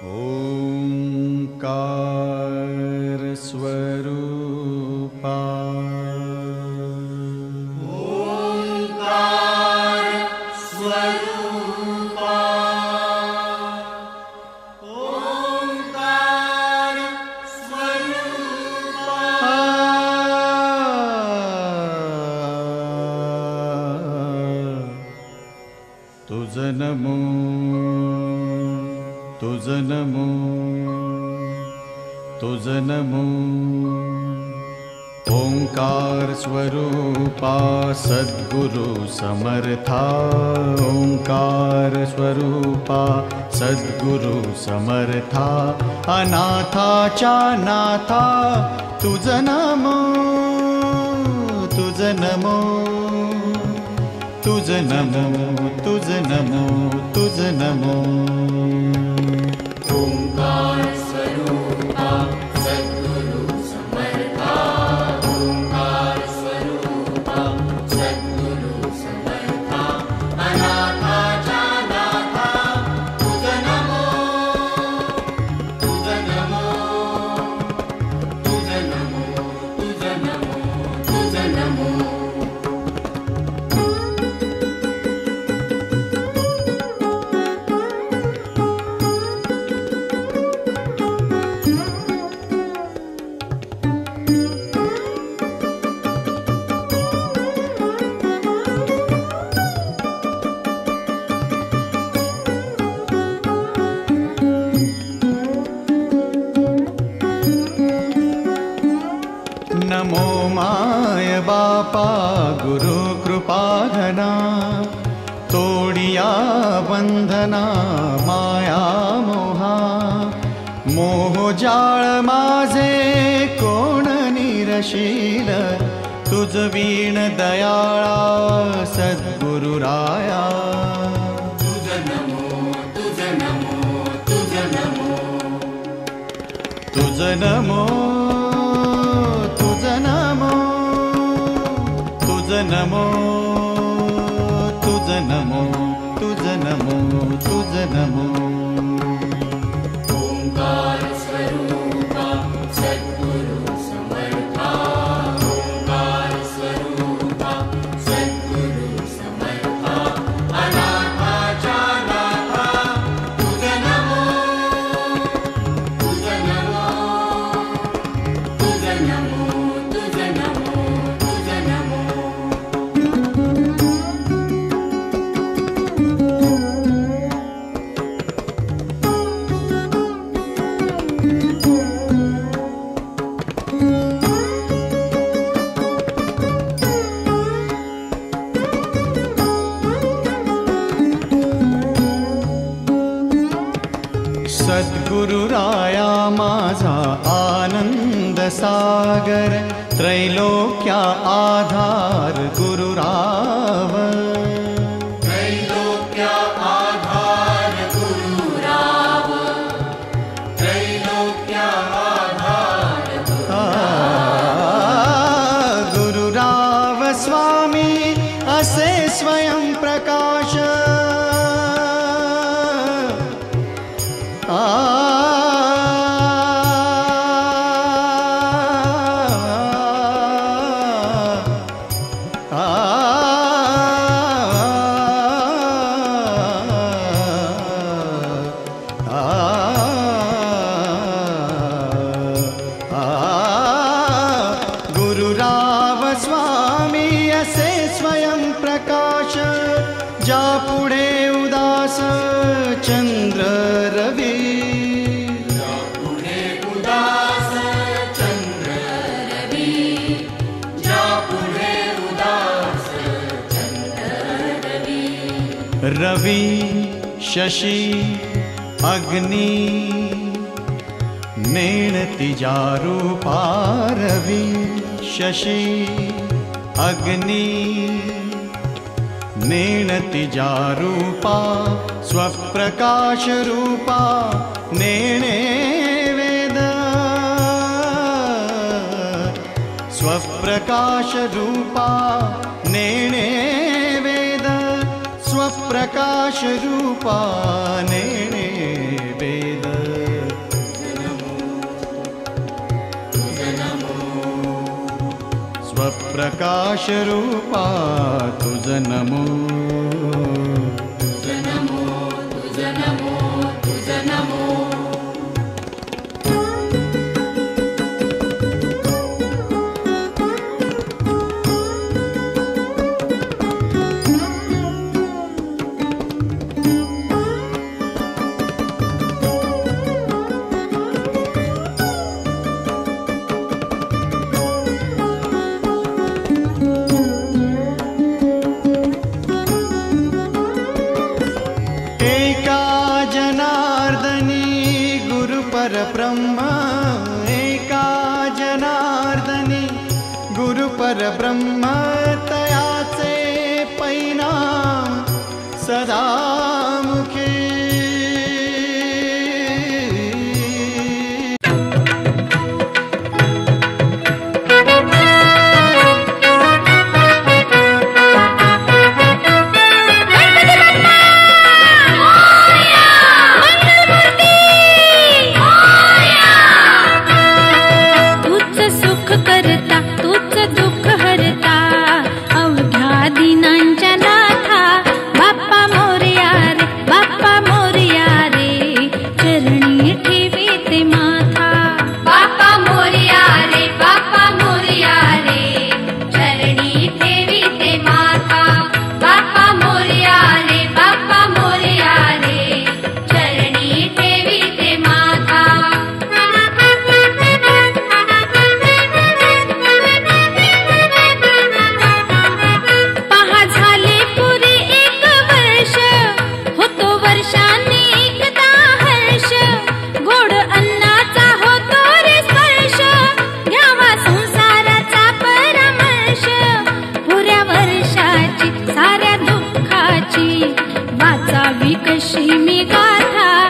ओंकार स्वरूपा ओंकार स्वरूपा ओंकार स्वरूपा तुझ नमो तुझ नमो तुझ नमो ओंकार स्वरूपा सद्गुरु समर्था ओंकार स्वरूपा सद्गुरु समर्था अनाथाच्या नाथा तुझ नमो तुझ नमो तुझ नमो तुझ नमो तुझ नमो ओंकार स्वरूपा सद्गुरु समर्था ओंकार स्वरूपा सद्गुरु समर्था अनाथाच्या नाथा तुझ नमो तुझ नमो तुझ नमो तुझ नमो तुझ नमो नमो माय बापा गुरु कृपा घना तोडिया बंधना माया मोहा मोह जाळ माझे कोण निरशील तुझ वीण दयाळा सद्गुरु राया तुझ नमो तुझ नमो तुझ नमो तुझ नमो तुझ नमो तुझ नमो तुझ नमो तुझ नमो तुझ नमो ओंकार स्वरूपा सद्गुरु समर्था ओंकार स्वरूपा सद्गुरु समर्था अनाथाच्या नाथा तुझ नमो तुझ नमो तुझ नमो तुझ नमो तुझ नमो सद्गुरु राया माझा आनंद सागर त्रैलोक्या आधार गुरुराव त्रैलोक्या आधार गुरुराव त्रैलोक्या आधार गुरुराव स्वामी असे स्वयं प्रकाश गुरुराव स्वामी असे स्वयं प्रकाश जा पुढे उदास चंद्र रवी पुढे उदास चंद्र रवी जा पुढे उदास चंद्र रवी रवि शशी अग्नि नेणती जारूपा रवि शशी अग्नि नेणती जारूपा स्वप्रकाश रूपा नेणे वेद स्वप्रकाश रूपा नेणे वेद स्वप्रकाश रूपा नेणे वेद प्रकाश रूपा तुझ नमो, तुझ नमो, तुझ नमो, तुझ नमो. परब्रह्म एका जनार्दनी गुरु परब्रह्म, तयाचे परिणाम सदा मुखे. कशी मी गाथा